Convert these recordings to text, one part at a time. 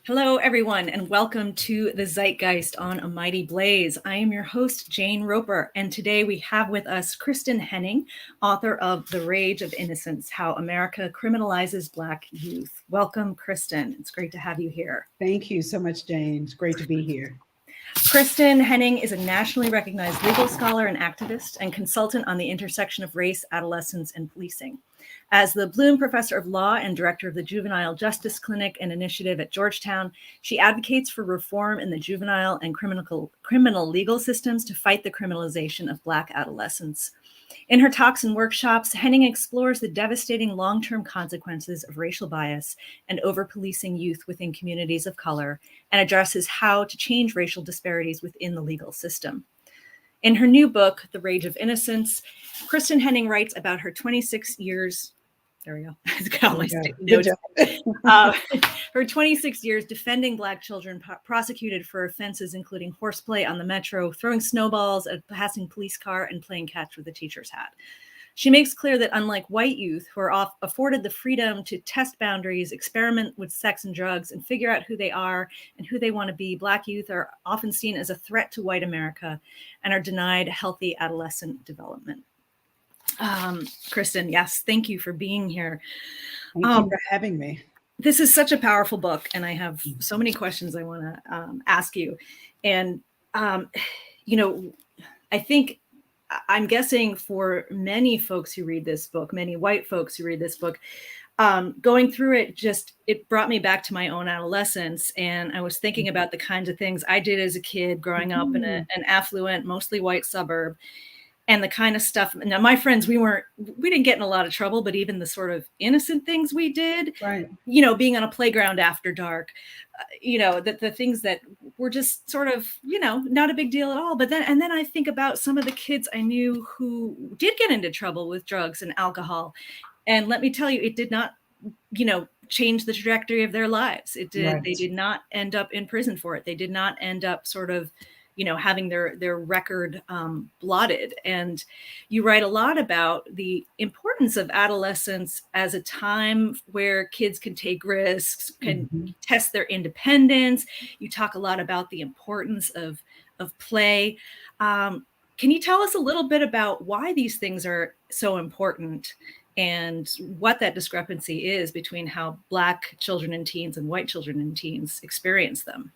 Hello, everyone, and welcome to the Zeitgeist on A Mighty Blaze. I am your host, Jane Roper, and today we have with us Kristin Henning, author of The Rage of Innocence, How America Criminalizes Black Youth. Welcome, Kristin. It's great to have you here. Thank you so much, Jane. It's great to be here. Kristin Henning is a nationally recognized legal scholar and activist and consultant on the intersection of race, adolescence, and policing. As the Bloom Professor of Law and Director of the Juvenile Justice Clinic and Initiative at Georgetown, she advocates for reform in the juvenile and criminal legal systems to fight the criminalization of Black adolescents. In her talks and workshops, Henning explores the devastating long-term consequences of racial bias and over-policing youth within communities of color and addresses how to change racial disparities within the legal system. In her new book, The Rage of Innocence, Kristin Henning writes about her 26 years. There we go. Got my notes. Her 26 years defending Black children prosecuted for offenses including horseplay on the metro, throwing snowballs at a passing police car, and playing catch with a teacher's hat. She makes clear that unlike white youth who are afforded the freedom to test boundaries, experiment with sex and drugs, and figure out who they are and who they want to be, Black youth are often seen as a threat to white America and are denied healthy adolescent development. Kristin, yes, thank you for being here. Thank you for having me. This is such a powerful book, and I have so many questions I want to ask you. And, I think I'm guessing for many folks who read this book, many white folks who read this book, going through it brought me back to my own adolescence. And I was thinking about the kinds of things I did as a kid growing up in an affluent, mostly white suburb. And the kind of stuff, now my friends, we didn't get in a lot of trouble, but even the sort of innocent things we did, right? Being on a playground after dark, the things that were just sort of, not a big deal at all. But then I think about some of the kids I knew who did get into trouble with drugs and alcohol. And let me tell you, it did not, change the trajectory of their lives. It did. Right. They did not end up in prison for it. They did not end up sort of, having their record blotted. And you write a lot about the importance of adolescence as a time where kids can take risks, can test their independence. You talk a lot about the importance of play. Can you tell us a little bit about why these things are so important and what that discrepancy is between how Black children and teens and white children and teens experience them?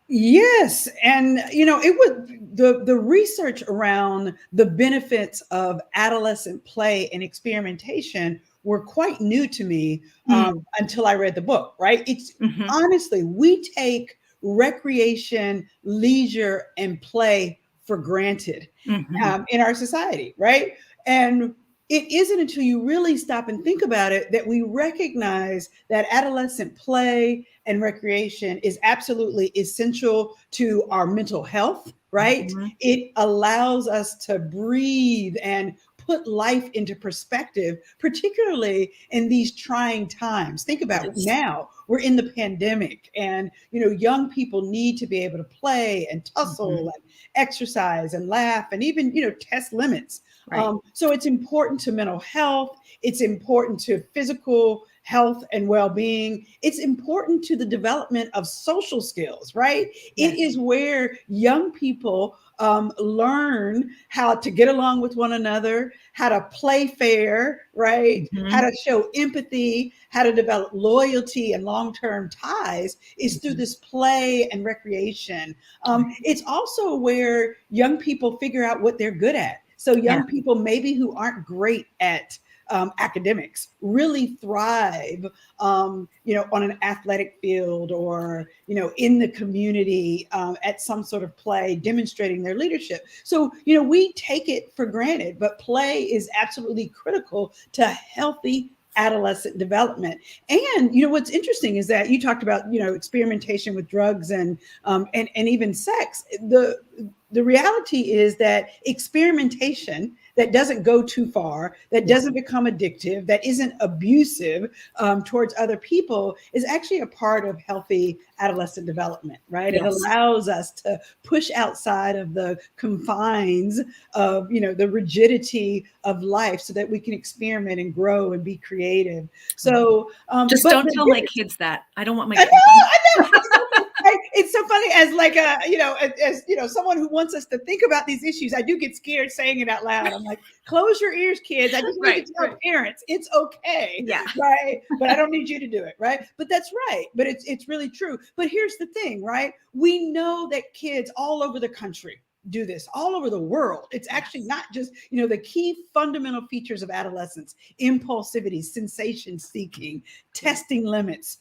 Yes. And, it was the research around the benefits of adolescent play and experimentation were quite new to me until I read the book, right? It's honestly, we take recreation, leisure, and play for granted in our society, right? And it isn't until you really stop and think about it that we recognize that adolescent play and recreation is absolutely essential to our mental health, right? It allows us to breathe and put life into perspective, particularly in these trying times. Think about it now. We're in the pandemic and, young people need to be able to play and tussle and exercise and laugh and even, test limits. Right. So it's important to mental health. It's important to physical health and well-being. It's important to the development of social skills, right? Yes. It is where young people learn how to get along with one another, how to play fair, right? How to show empathy, how to develop loyalty and long-term ties is through this play and recreation. It's also where young people figure out what they're good at. So young people maybe who aren't great at academics really thrive, on an athletic field or, in the community at some sort of play, demonstrating their leadership. So, we take it for granted, but play is absolutely critical to healthy adolescent development. And, what's interesting is that you talked about, experimentation with drugs and even sex. The reality is that experimentation that doesn't go too far, that doesn't become addictive, that isn't abusive towards other people is actually a part of healthy adolescent development, right? Yes. It allows us to push outside of the confines of, the rigidity of life so that we can experiment and grow and be creative. So just don't tell my kids that. I don't want my kids. I know. it's so funny as like a, as someone who wants us to think about these issues. I do get scared saying it out loud. I'm like, close your ears, kids. I just need to tell parents it's okay. Yeah. Right. But I don't need you to do it. Right. But that's right. But it's really true. But here's the thing, right? We know that kids all over the country do this, all over the world. It's actually not just, the key fundamental features of adolescence: impulsivity, sensation seeking, testing limits,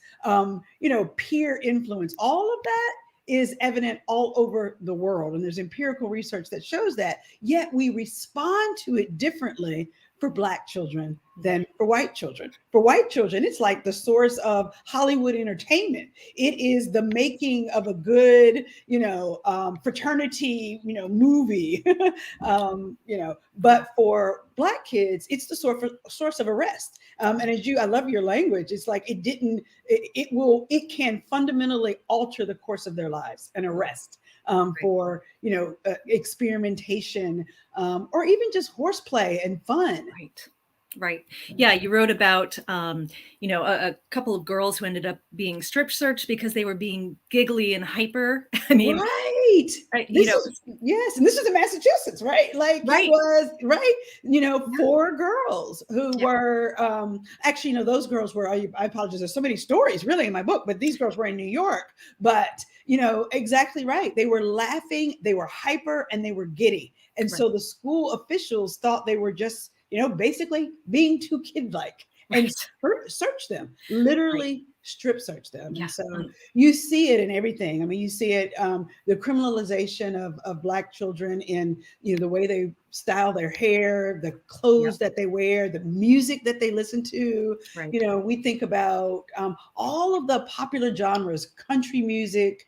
peer influence. All of that is evident all over the world. And there's empirical research that shows that, yet we respond to it differently for Black children than for white children. For white children, it's like the source of Hollywood entertainment. It is the making of a good, fraternity, movie. But for Black kids, it's the source of arrest. And I love your language. It's like it can fundamentally alter the course of their lives. An arrest for experimentation, or even just horseplay and fun. Right. Yeah. You wrote about, a couple of girls who ended up being strip searched because they were being giggly and hyper. I mean, yes. And this is in Massachusetts, right? Like it was, 4 girls who were, those girls were, I apologize. There's so many stories really in my book, but these girls were in New York, but exactly right. They were laughing, they were hyper, and they were giddy. And so the school officials thought they were just, basically being too kid-like, and search them, literally strip search them. And so you see it in everything. I mean, you see it, the criminalization of Black children in, the way they style their hair, the clothes that they wear, the music that they listen to. We think about all of the popular genres: country music,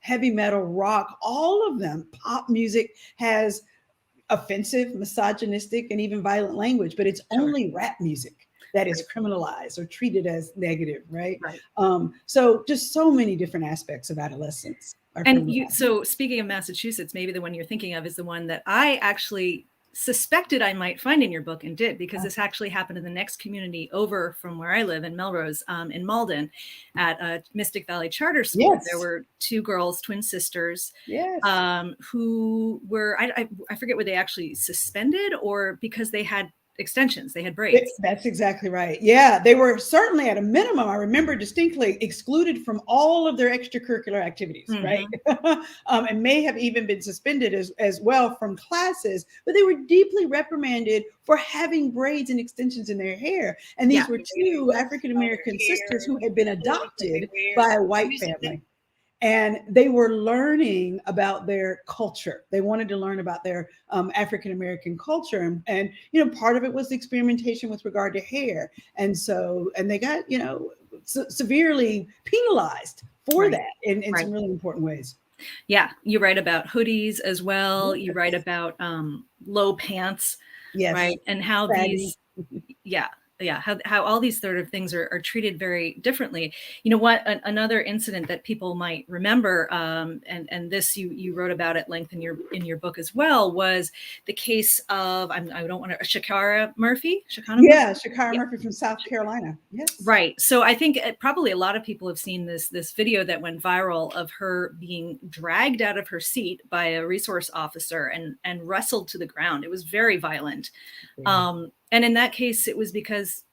heavy metal, rock, all of them. Pop music has offensive, misogynistic, and even violent language, but it's only rap music that is criminalized or treated as negative, right? So just so many different aspects of adolescence. So speaking of Massachusetts, maybe the one you're thinking of is the one that I actually suspected I might find in your book, and did, because this actually happened in the next community over from where I live in Melrose, in Malden, at a Mystic Valley Charter School. There were 2 girls, twin sisters, who were, I forget, were they actually suspended or because they had extensions, they had braids? That's exactly right. Yeah, they were certainly, at a minimum, I remember distinctly, excluded from all of their extracurricular activities, right? And may have even been suspended as well from classes, but they were deeply reprimanded for having braids and extensions in their hair. And these were 2 African-American sisters who had been adopted by a white family. And they were learning about their culture. They wanted to learn about their African-American culture. And part of it was the experimentation with regard to hair. And they got, severely penalized for that in some really important ways. Yeah. You write about hoodies as well. You write about low pants, right? And how these, how all these sort of things are treated very differently. Another incident that people might remember, and this you wrote about at length in your book as well, was the case of Shakara Murphy. Shakara Murphy from South Carolina. Yes. Right. So I think probably a lot of people have seen this video that went viral of her being dragged out of her seat by a resource officer and wrestled to the ground. It was very violent. And in that case, it was because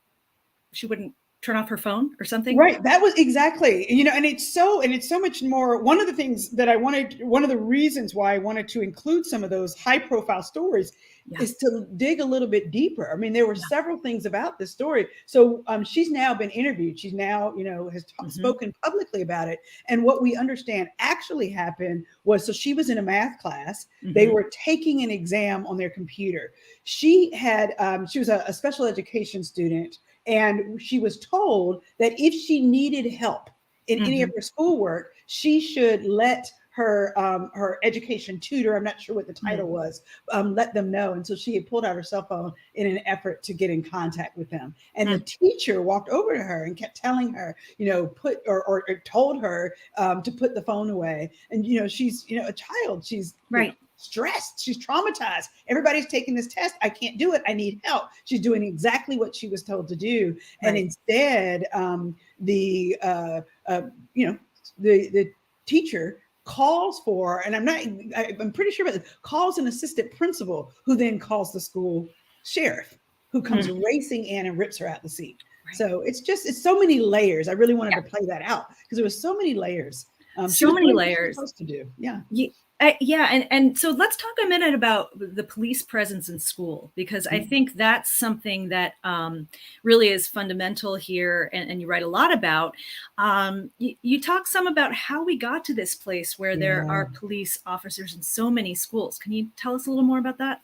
she wouldn't turn off her phone or something. Right. That was exactly, and it's so much more. One of the reasons why I wanted to include some of those high profile stories is to dig a little bit deeper. I mean, there were several things about this story. So she's now been interviewed. She's now, has spoken publicly about it. And what we understand actually happened was, so she was in a math class. They were taking an exam on their computer. She was a special education student. And she was told that if she needed help in any of her schoolwork, she should let her education tutor, I'm not sure what the title was, let them know. And so she had pulled out her cell phone in an effort to get in contact with them. And the teacher walked over to her and kept telling her, told her to put the phone away. And, she's, a child, she's stressed, she's traumatized. Everybody's taking this test. I can't do it. I need help. She's doing exactly what she was told to do. And instead, the teacher calls for, and I'm pretty sure about this, calls an assistant principal who then calls the school sheriff, who comes racing in and rips her out the seat. Right. So it's so many layers. I really wanted to play that out because there was so many layers. So many layers. Supposed to do. Yeah. And so let's talk a minute about the police presence in school, because I think that's something that really is fundamental here, and you write a lot about. You talk some about how we got to this place where there are police officers in so many schools. Can you tell us a little more about that?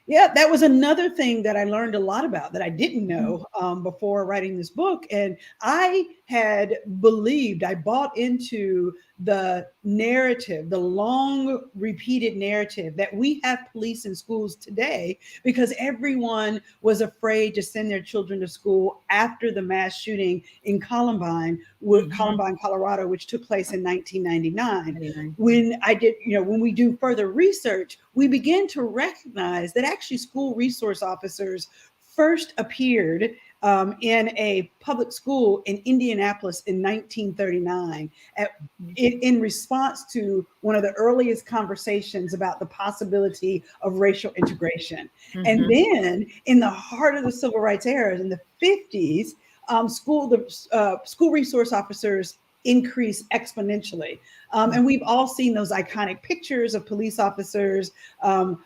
Yeah, that was another thing that I learned a lot about that I didn't know before writing this book. And I bought into the narrative, the long repeated narrative that we have police in schools today because everyone was afraid to send their children to school after the mass shooting in Columbine, Colorado, which took place in 1999. When we do further research, we begin to recognize that actually school resource officers first appeared in a public school in Indianapolis in 1939 in response to one of the earliest conversations about the possibility of racial integration. And then in the heart of the civil rights era, in the 50s, school resource officers increased exponentially. And we've all seen those iconic pictures of police officers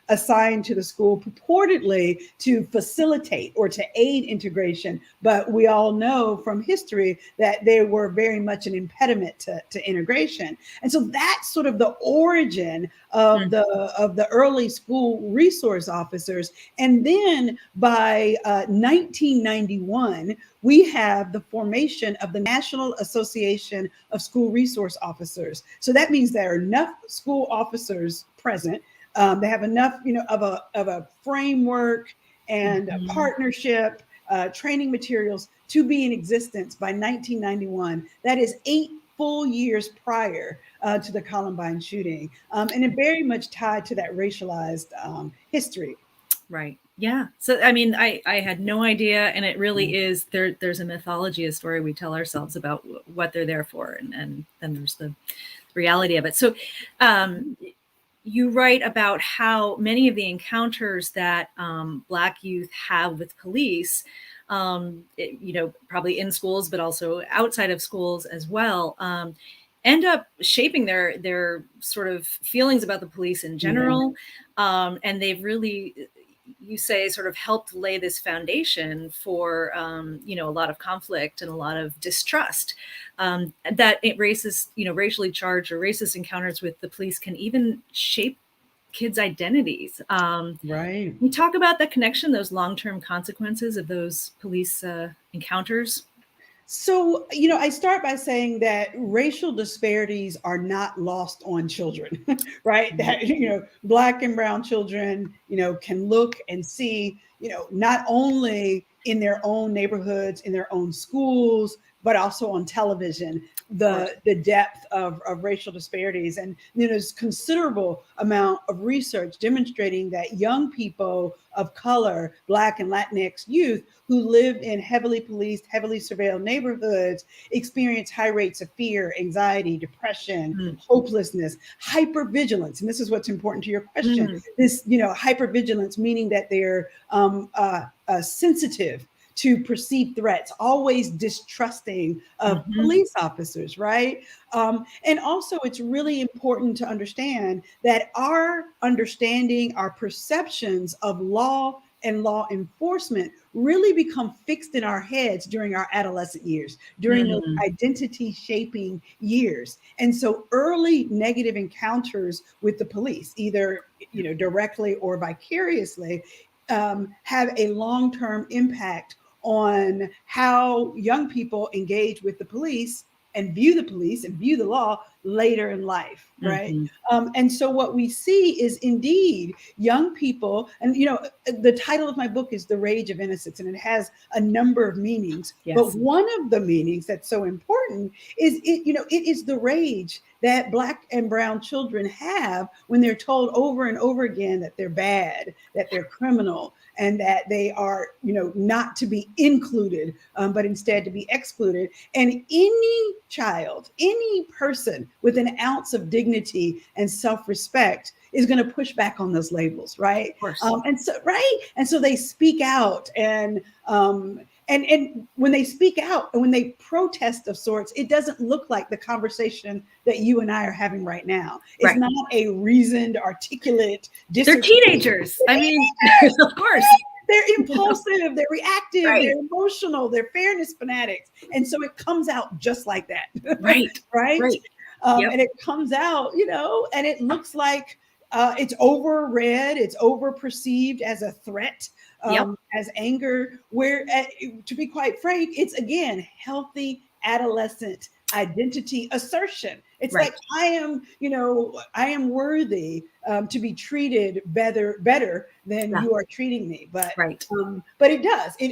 assigned to the school purportedly to facilitate or to aid integration. But we all know from history that they were very much an impediment to integration. And so that's sort of the origin of the early school resource officers. And then by 1991, we have the formation of the National Association of School Resource Officers. So that means there are enough school officers present. They have enough, of a framework and a partnership, training materials to be in existence by 1991. That is 8 full years prior to the Columbine shooting, and it very much tied to that racialized history. Right. Yeah. So, I mean, I had no idea. And it really is, there's a mythology, a story we tell ourselves about what they're there for. And then there's the reality of it. So you write about how many of the encounters that Black youth have with police, probably in schools, but also outside of schools as well, end up shaping their sort of feelings about the police in general. And they've really, you say, sort of helped lay this foundation for, a lot of conflict and a lot of distrust, that racially charged or racist encounters with the police can even shape kids' identities. Right. We talk about the connection, those long-term consequences of those police encounters. So, I start by saying that racial disparities are not lost on children, right? That, Black and brown children, can look and see, not only in their own neighborhoods, in their own schools, but also on television, the depth of racial disparities. And there's considerable amount of research demonstrating that young people of color, Black and Latinx youth who live in heavily policed, heavily surveilled neighborhoods experience high rates of fear, anxiety, depression, hopelessness, hypervigilance. And this is what's important to your question. This, hypervigilance, meaning that they're sensitive to perceived threats, always distrusting of police officers, right? And also, it's really important to understand that our understanding, our perceptions of law and law enforcement really become fixed in our heads during our adolescent years, during those identity shaping years. And so early negative encounters with the police, either directly or vicariously, have a long-term impact on how young people engage with the police and view the law later in life, right? And so what we see is indeed young people, and the title of my book is The Rage of Innocence, and it has a number of meanings. Yes. But one of the meanings that's so important is it is the rage that Black and brown children have when they're told over and over again that they're bad, that they're criminal, and that they are, not to be included, but instead to be excluded. And any child, any person with an ounce of dignity and self-respect is going to push back on those labels, right? Of course. And so they speak out, and when they speak out and when they protest of sorts, it doesn't look like the conversation that you and I are having right now. It's not a reasoned, articulate. They're teenagers. I mean, of course. They're impulsive, they're reactive, they're emotional, they're fairness fanatics. And so it comes out just like that. Right. And it comes out, and it looks like it's overread, it's overperceived as a threat, as anger, where, to be quite frank, it's again, healthy adolescent identity assertion. It's like, I am worthy to be treated better than you are treating me. But it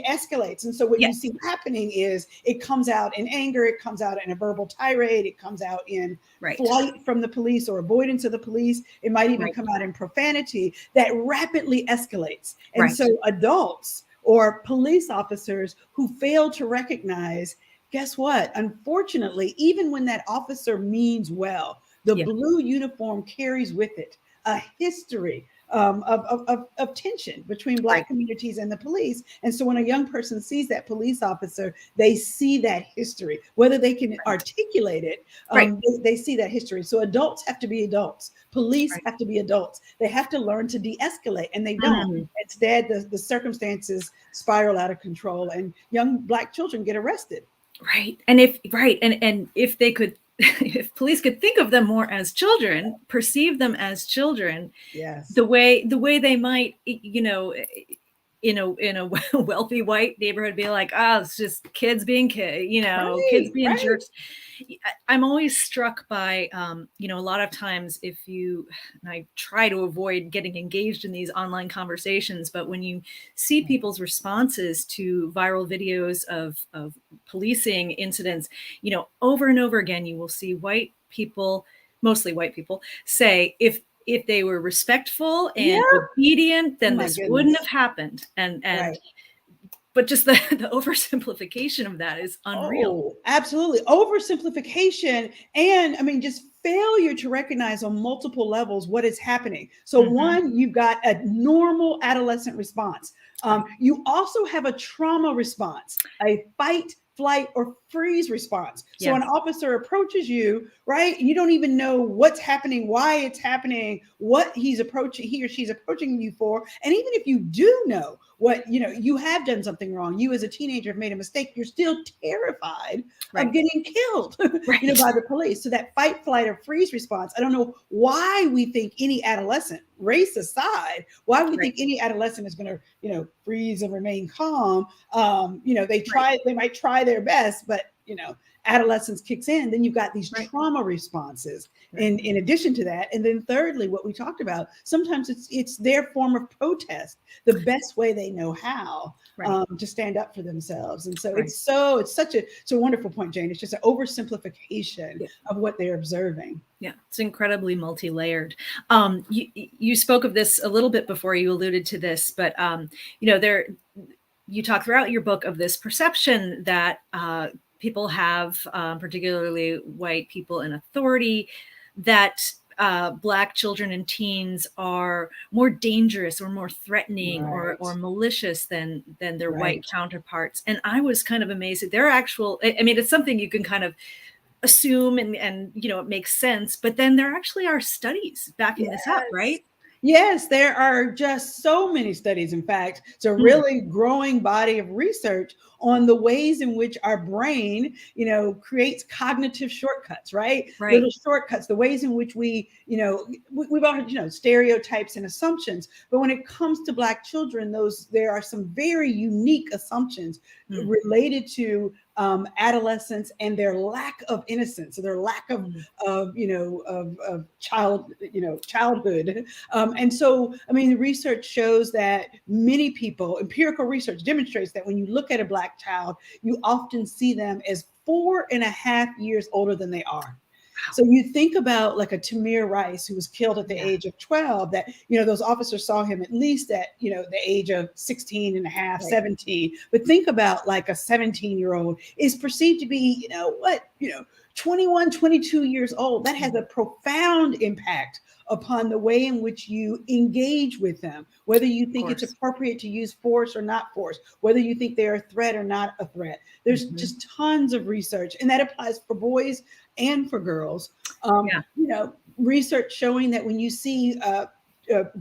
escalates. And so what you see happening is it comes out in anger, it comes out in a verbal tirade, it comes out in flight from the police or avoidance of the police. It might even come out in profanity that rapidly escalates. And so adults or police officers who fail to recognize, guess what? Unfortunately, even when that officer means well, the blue uniform carries with it a history of tension between Black communities and the police. And so when a young person sees that police officer, they see that history, whether they can articulate it, they see that history. So adults have to be adults. Police have to be adults. They have to learn to de-escalate, and they don't. Instead, the circumstances spiral out of control, and young Black children get arrested. And if they could, if police could think of them more as children, perceive them as children, the way they might, in a wealthy white neighborhood, be like, it's just kids being kids being jerks. I'm always struck by, a lot of times and I try to avoid getting engaged in these online conversations, but when you see people's responses to viral videos of policing incidents, over and over again, you will see white people, mostly white people, say, if they were respectful and obedient, then this wouldn't have happened. But just the oversimplification of that is unreal. Oh, absolutely. Oversimplification. And I mean, just failure to recognize on multiple levels what is happening. So one, you've got a normal adolescent response. You also have a trauma response, a fight, flight, or freeze response. So an officer approaches you, right? You don't even know what's happening, why it's happening, what he or she's approaching you for. And even if you do know what, you have done something wrong, you as a teenager have made a mistake, you're still terrified of getting killed by the police. So that fight, flight, or freeze response, I don't know why we think any adolescent, race aside, why we think any adolescent is going to, freeze and remain calm. They might try their best, but adolescence kicks in, then you've got these trauma responses in addition to that. And then thirdly, what we talked about, sometimes it's their form of protest, the best way they know how to stand up for themselves. And so it's a wonderful point, Jane. It's just an oversimplification of what they're observing. Yeah, it's incredibly multi-layered. You spoke of this a little bit before, you alluded to this, but you talk throughout your book of this perception that people have, particularly white people in authority, that Black children and teens are more dangerous or more threatening or malicious than their white counterparts. And I was kind of amazed that there are it's something you can kind of assume and it makes sense, but then there actually are studies backing this up, right? Yes, there are just so many studies. In fact, it's a really growing body of research on the ways in which our brain, creates cognitive shortcuts, right? Little shortcuts, the ways in which we've all heard, stereotypes and assumptions. But when it comes to Black children, there are some very unique assumptions related to adolescence and their lack of innocence, or their lack of childhood. And so, the research shows that many people, empirical research demonstrates that when you look at a Black child, you often see them as 4.5 years older than they are. So you think about like a Tamir Rice, who was killed at the age of 12, that, those officers saw him at least at, the age of 16 and a half, 17. But think about like a 17-year-old is perceived to be, 21, 22 years old. That has a profound impact upon the way in which you engage with them, whether you think it's appropriate to use force or not force, whether you think they're a threat or not a threat. There's just tons of research, and that applies for boys and for girls. Research showing that when you see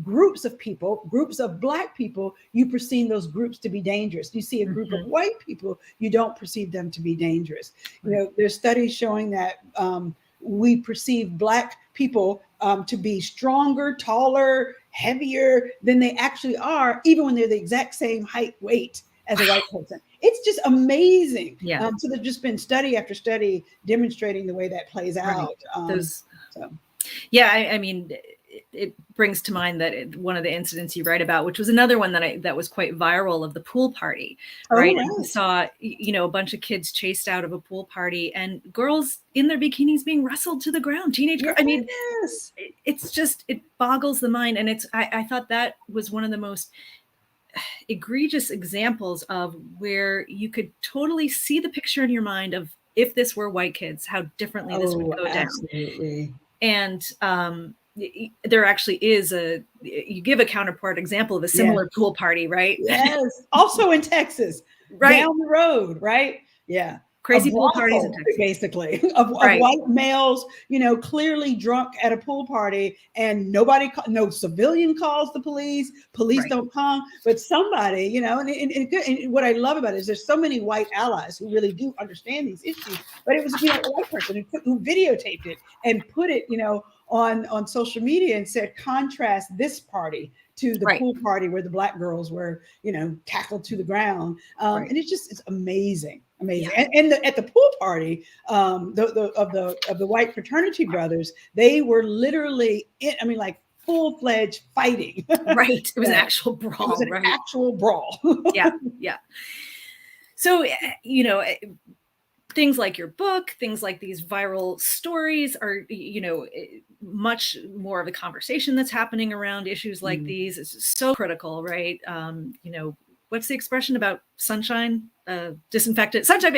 groups of people, groups of Black people, you perceive those groups to be dangerous. You see a group of white people, you don't perceive them to be dangerous. There's studies showing that we perceive Black people to be stronger, taller, heavier than they actually are, even when they're the exact same height, weight as a white person. It's just amazing. So there's just been study after study demonstrating the way that plays out. I mean, it brings to mind that one of the incidents you write about, which was another one that was quite viral, of the pool party, right? And we saw, a bunch of kids chased out of a pool party and girls in their bikinis being wrestled to the ground, teenage girls. I mean, it's just, it boggles the mind. And I thought that was one of the most egregious examples of where you could totally see the picture in your mind of, if this were white kids, how differently this would go down. And there actually is you give a counterpart example of a similar pool party, right? Yes. Also in Texas, down the road, right? Yeah. Crazy pool parties in Texas. Basically, of white males, clearly drunk at a pool party, and no civilian calls the police. Police don't come, but somebody, and what I love about it is there's so many white allies who really do understand these issues. But it was a white person who videotaped it and put it, on social media and said, contrast this party to the pool party where the Black girls were, tackled to the ground. And it's amazing. Amazing. Yeah. And at the pool party, of the white fraternity brothers, they were literally full-fledged fighting. Right. It was an actual brawl. It was an actual brawl. Yeah. So, things like your book, things like these viral stories are, much more of a conversation that's happening around issues like these. It's so critical, right? What's the expression about sunshine? Disinfectant, sunshine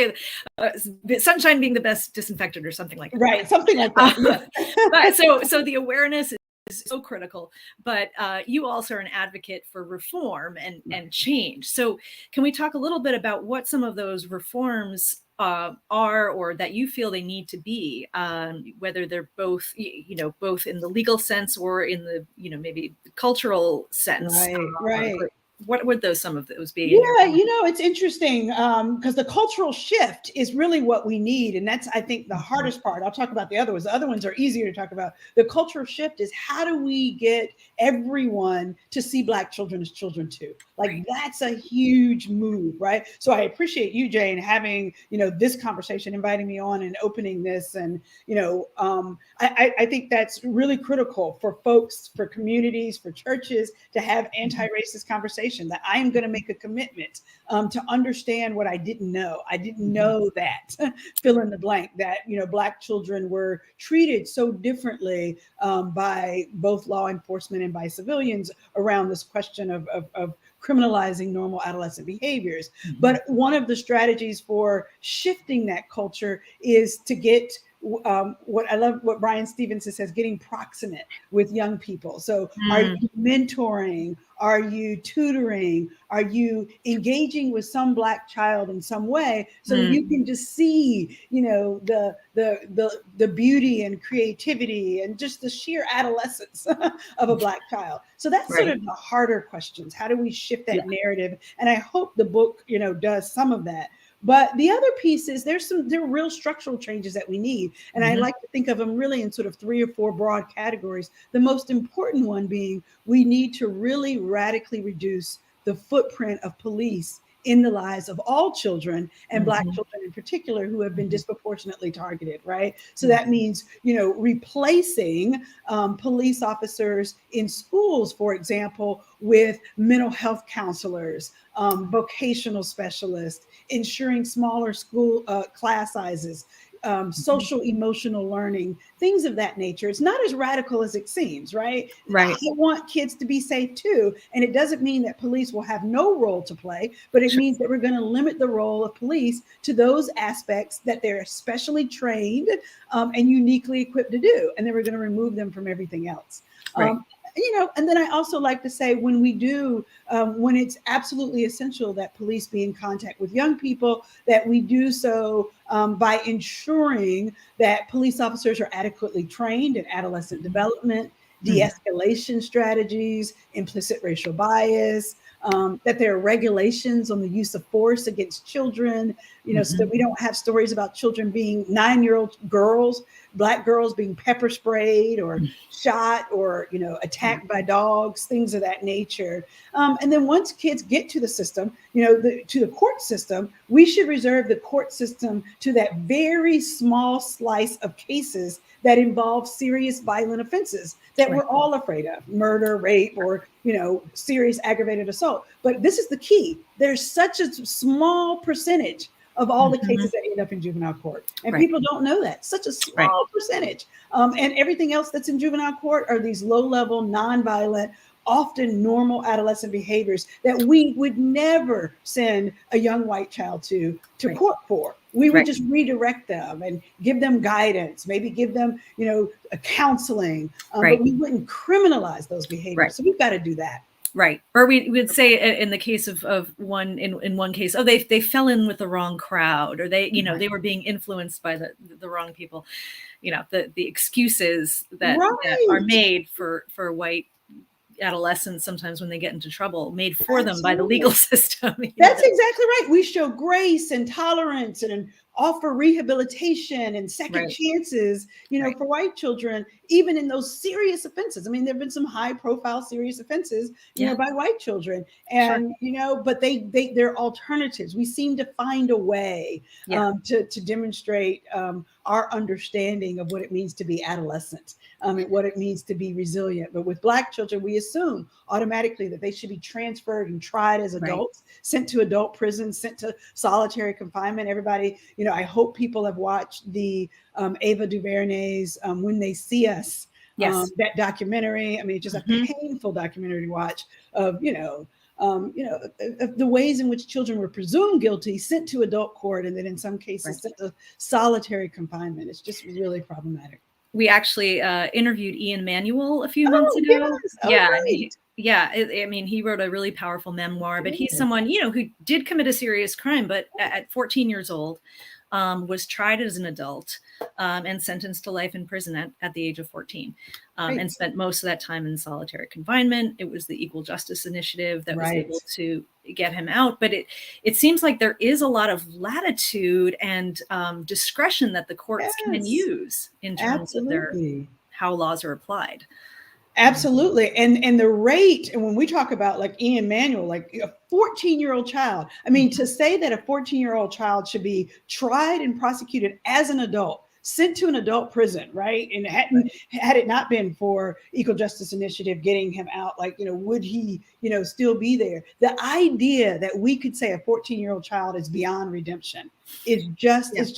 being the best disinfectant, or something like that. Right, something like that. So the awareness is so critical, but you also are an advocate for reform and change. So can we talk a little bit about what some of those reforms are, or that you feel they need to be, whether they're both, both in the legal sense or in the, maybe cultural sense? Right. What would some of those be? Yeah, it's interesting because the cultural shift is really what we need. And that's, I think, the hardest part. I'll talk about the other ones. The other ones are easier to talk about. The cultural shift is, how do we get everyone to see Black children as children too? That's a huge move, right? So I appreciate you, Jane, having, this conversation, inviting me on and opening this. And, I think that's really critical for folks, for communities, for churches to have anti-racist conversations. That I am going to make a commitment to understand what I didn't know. I didn't know that, fill in the blank, that, Black children were treated so differently by both law enforcement and by civilians around this question of criminalizing normal adolescent behaviors. But one of the strategies for shifting that culture is to get what I love, what Brian Stevenson says, getting proximate with young people. So are you mentoring? Are you tutoring? Are you engaging with some Black child in some way so you can just see, the beauty and creativity and just the sheer adolescence of a Black child? So that's sort of the harder questions. How do we shift that narrative? And I hope the book, does some of that. But the other piece is there are real structural changes that we need. And I like to think of them really in sort of 3 or 4 broad categories. The most important one being, we need to really radically reduce the footprint of police in the lives of all children, and Black children in particular, who have been disproportionately targeted, right? So that means, replacing police officers in schools, for example, with mental health counselors, vocational specialists, ensuring smaller school class sizes, social emotional learning, things of that nature. It's not as radical as it seems, right? Right. I want kids to be safe too. And it doesn't mean that police will have no role to play, but it means that we're going to limit the role of police to those aspects that they're especially trained and uniquely equipped to do. And then we're going to remove them from everything else. Right. And then I also like to say when we do, when it's absolutely essential that police be in contact with young people, that we do so by ensuring that police officers are adequately trained in adolescent development, de-escalation strategies, implicit racial bias, that there are regulations on the use of force against children, so that we don't have stories about children being 9-year-old girls, Black girls being pepper sprayed or shot or, attacked by dogs, things of that nature. And then once kids get to the system, to the court system, we should reserve the court system to that very small slice of cases that involve serious violent offenses that we're all afraid of, murder, rape, or, serious aggravated assault. But this is the key. There's such a small percentage of all the cases that end up in juvenile court. And people don't know that. Such a small percentage. And everything else that's in juvenile court are these low-level, nonviolent, often normal adolescent behaviors that we would never send a young white child to court for. We would just redirect them and give them guidance, maybe give them, a counseling, but we wouldn't criminalize those behaviors. So we've got to do that. Right. Or we would say in the case of one, in one case, oh, they fell in with the wrong crowd, or they, they were being influenced by the wrong people, the excuses that are made for white adolescents sometimes when they get into trouble, made for them by the legal system. That's exactly right. We show grace and tolerance and offer rehabilitation and second chances, for white children, even in those serious offenses. I mean, there've been some high profile serious offenses, by white children, and, but they're alternatives. We seem to find a way to demonstrate our understanding of what it means to be adolescent, and what it means to be resilient. But with Black children, we assume automatically that they should be transferred and tried as adults, sent to adult prisons, sent to solitary confinement. Everybody, I hope people have watched the Ava DuVernay's When They See Us, that documentary. I mean, it's just a painful documentary to watch of, the ways in which children were presumed guilty, sent to adult court, and then in some cases sent to solitary confinement. It's just really problematic. We actually interviewed Ian Manuel a few months ago. I mean, he wrote a really powerful memoir, but he's someone, who did commit a serious crime, but at 14 years old, was tried as an adult and sentenced to life in prison at the age of 14, and spent most of that time in solitary confinement. It was the Equal Justice Initiative that was able to get him out. But it seems like there is a lot of latitude and discretion that the courts can use in terms of how laws are applied. Absolutely. And the rate, and when we talk about like Ian Manuel, like a 14-year-old child, I mean, to say that a 14-year-old child should be tried and prosecuted as an adult, sent to an adult prison, right? And had it not been for Equal Justice Initiative getting him out, like, would he, still be there? The idea that we could say a 14-year-old child is beyond redemption is just, it's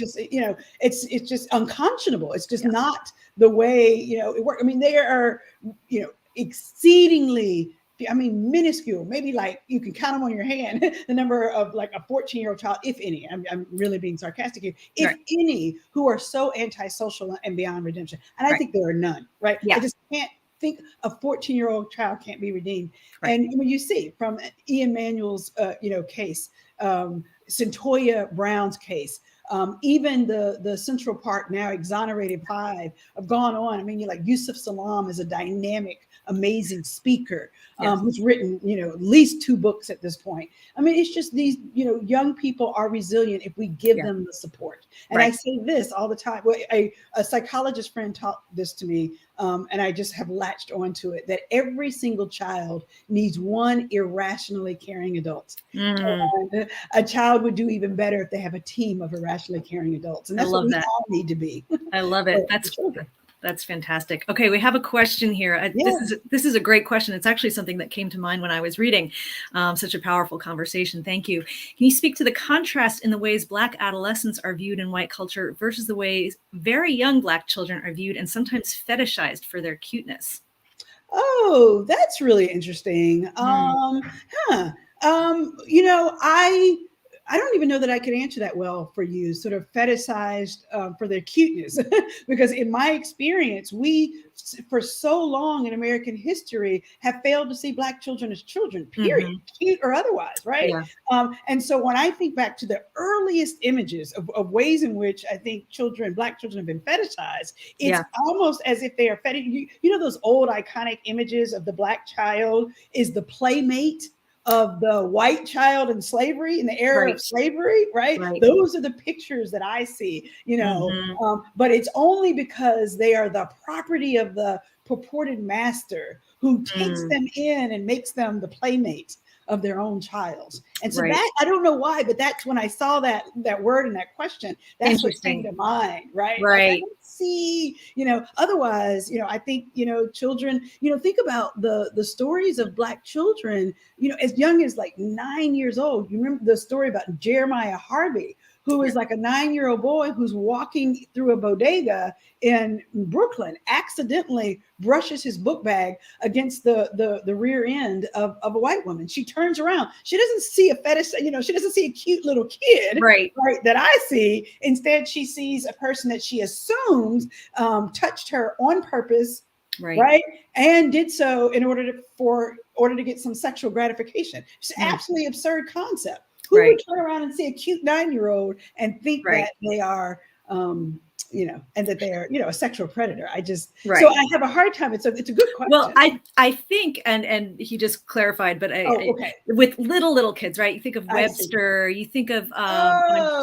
just unconscionable. It's just not the way, it works. I mean, there are, exceedingly, minuscule, maybe like you can count them on your hand, the number of like a 14-year-old child, if any, I'm really being sarcastic here, if any, who are so antisocial and beyond redemption. And I think there are none, right? I just can't think a 14-year-old child can't be redeemed. And when you see from Ian Manuel's, case, Centoya Brown's case, even the Central Park now exonerated 5 have gone on. I mean, like Yusuf Salaam is a dynamic, amazing speaker who's written, at least 2 books at this point. I mean, it's just these, young people are resilient if we give them the support. And I say this all the time. Well, a psychologist friend taught this to me, and I just have latched onto it, that every single child needs one irrationally caring adult. And a child would do even better if they have a team of irrationally caring adults. And that's what we all need to be. I love it. That's children. That's fantastic. Okay, we have a question here. This is a great question. It's actually something that came to mind when I was reading. Such a powerful conversation. Thank you. Can you speak to the contrast in the ways Black adolescents are viewed in white culture versus the ways very young Black children are viewed and sometimes fetishized for their cuteness? Oh, that's really interesting. You know, I don't even know that I could answer that well for you, sort of fetishized for their cuteness, because in my experience, we, for so long in American history, have failed to see Black children as children, period, cute or otherwise, right? Yeah. And so when I think back to the earliest images of ways in which I think Black children have been fetishized, it's almost as if they are fetish. You know, those old iconic images of the Black child is the playmate of the white child in slavery, in the era of slavery, right? Those are the pictures that I see, you know, but it's only because they are the property of the purported master who takes them in and makes them the playmate of their own child. And so that, I don't know why, but that's when I saw that word in that question, that's what came to mind, right? Like, I don't see, you know, otherwise, you know, I think, you know, children, you know, think about the stories of Black children, you know, as young as like 9 years old. You remember the story about Jeremiah Harvey, who is like a 9-year-old boy who's walking through a bodega in Brooklyn, accidentally brushes his book bag against the rear end of a white woman. She turns around. She doesn't see a fetish, you know, she doesn't see a cute little kid, right, that I see. Instead, she sees a person that she assumes touched her on purpose, right? And did so in order to get some sexual gratification. It's an absolutely absurd concept. Who would turn around and see a cute 9-year-old and think that they are, you know, and that they are, you know, a sexual predator? I just, so I have a hard time. It's a good question. Well, I think, and he just clarified, but with little kids, right? You think of Webster, you think of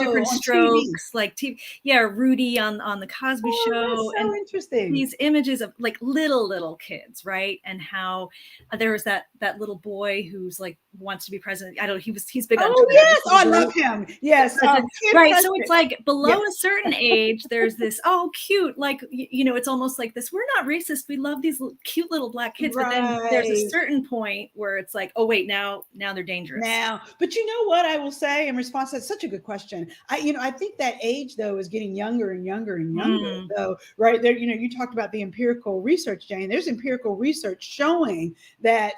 different strokes, TV. Like TV, Rudy on the Cosby Show, that's so interesting. These images of like little kids, right? And how there was that little boy who's like wants to be president. I don't know. He's big on Twitter. Yes, I love him. Yes, right. So it's like below a certain age, there's this cute, like, you know, it's almost like this. We're not racist. We love these cute little Black kids, but then there's a certain point where it's like, oh wait, now they're dangerous. But you know what I will say in response to that? Such a good question. I think that age though is getting younger and younger and younger. Though, right there, you know, you talked about the empirical research, Jane. There's empirical research showing that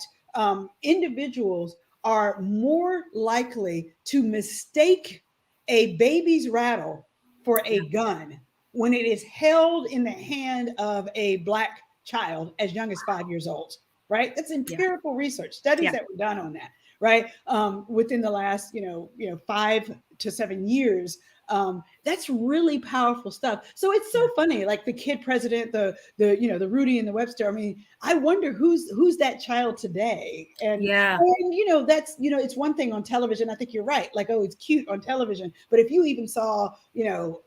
individuals are more likely to mistake a baby's rattle for a gun when it is held in the hand of a Black child as young as 5 years old, right? That's empirical research, studies that were done on that, right? Within the last, 5 to 7 years. That's really powerful stuff. So it's so funny, like the kid president, the Rudy and the Webster. I mean, I wonder who's that child today. And you know, that's, you know, it's one thing on television. I think you're right. Like, oh, it's cute on television. But if you even saw, you know,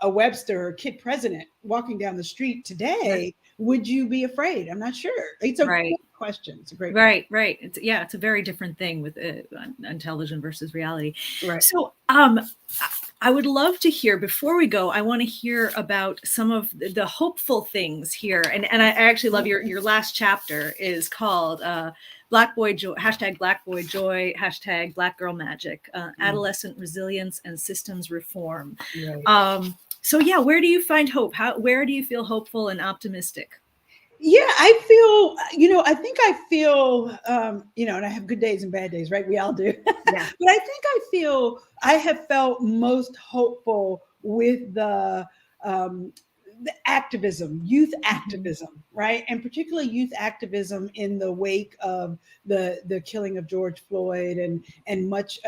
a Webster or kid president walking down the street today, would you be afraid? I'm not sure. It's a great question. It's a great question. Right. It's a very different thing with on television versus reality. Right. So I would love to hear, before we go, I want to hear about some of the hopeful things here. And I actually love your last chapter is called Black Boy Joy, #Black Boy Joy, #Black Girl Magic, Adolescent Resilience and Systems Reform. So where do you find hope? Where do you feel hopeful and optimistic? Yeah, I feel, I think I feel, and I have good days and bad days, right? We all do. But I think I have felt most hopeful with the activism, youth activism, right? And particularly youth activism in the wake of the killing of George Floyd and much,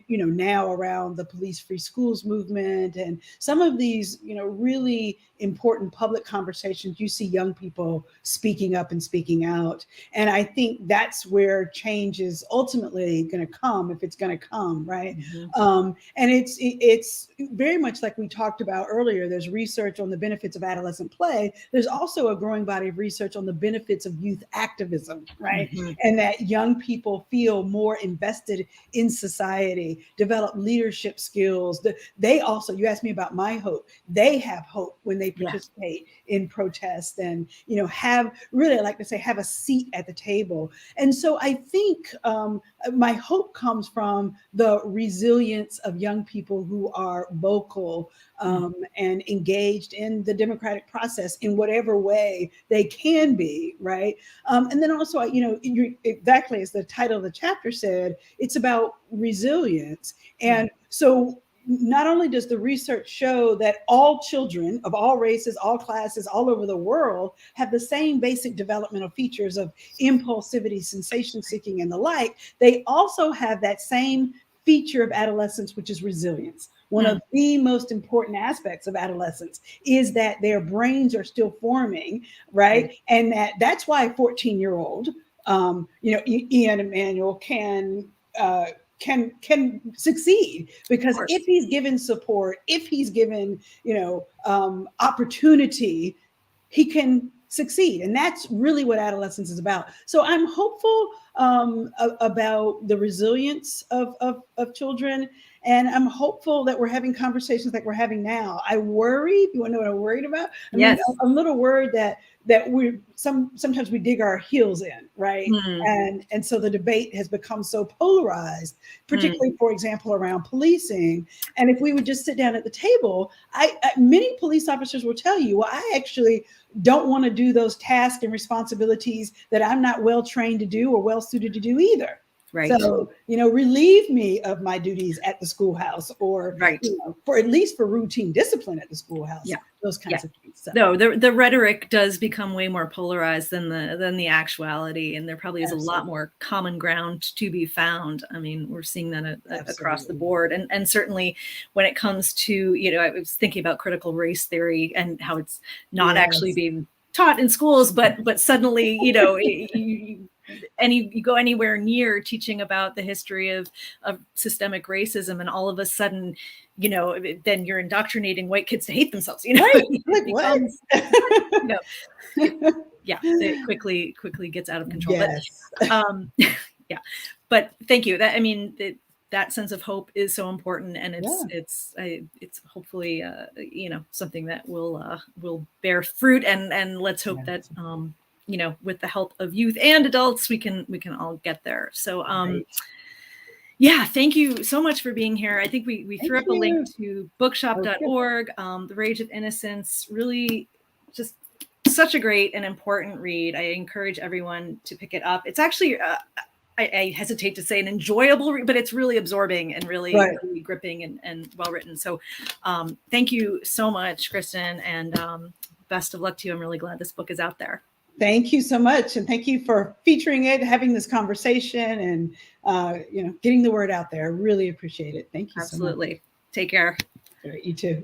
now around the police free schools movement and some of these, really important public conversations. You see young people speaking up and speaking out. And I think that's where change is ultimately going to come, if it's going to come, right? And it's very much like we talked about earlier. There's research on the benefits benefits of adolescent play, there's also a growing body of research on the benefits of youth activism, right? Mm-hmm. And that young people feel more invested in society, develop leadership skills. They also, you asked me about my hope, they have hope when they participate in protests and, have really, I like to say, have a seat at the table. And so I think my hope comes from the resilience of young people who are vocal and engaged in the democratic process in whatever way they can be, right? And then also, you're exactly as the title of the chapter said, it's about resilience. And so not only does the research show that all children of all races, all classes, all over the world have the same basic developmental features of impulsivity, sensation seeking, and the like, they also have that same feature of adolescence, which is resilience. One of the most important aspects of adolescence is that their brains are still forming, right? And that's why a 14-year-old, Ian Emanuel can succeed, because if he's given support, if he's given opportunity, he can succeed. And that's really what adolescence is about. So I'm hopeful about the resilience of children. And I'm hopeful that we're having conversations like we're having now. I worry, you want to know what I'm worried about? I mean, I'm a little worried that sometimes we dig our heels in, right? And so the debate has become so polarized, particularly, for example, around policing. And if we would just sit down at the table, many police officers will tell you, well, I actually don't want to do those tasks and responsibilities that I'm not well trained to do or well suited to do either. Right. So, relieve me of my duties at the schoolhouse, or, for at least for routine discipline at the schoolhouse. Yeah. Those kinds of things. So. No, the rhetoric does become way more polarized than the actuality, and there probably is a lot more common ground to be found. I mean, we're seeing that across the board, and certainly when it comes to, I was thinking about critical race theory and how it's not actually being taught in schools, but suddenly, you go anywhere near teaching about the history of systemic racism, and all of a sudden, then you're indoctrinating white kids to hate themselves. Right. Like what? It quickly gets out of control. Yes. But, but thank you. That sense of hope is so important, and it's hopefully something that will bear fruit, and let's hope that with the help of youth and adults, we can all get there. So thank you so much for being here. I think we threw up a link to bookshop.org, The Rage of Innocence. Really just such a great and important read. I encourage everyone to pick it up. It's actually I hesitate to say an enjoyable read, but it's really absorbing and really gripping and well written. So thank you so much, Kristin, and best of luck to you. I'm really glad this book is out there. Thank you so much. And thank you for featuring it, having this conversation, and getting the word out there. I really appreciate it. Thank you so much. Absolutely. Take care. All right, you too.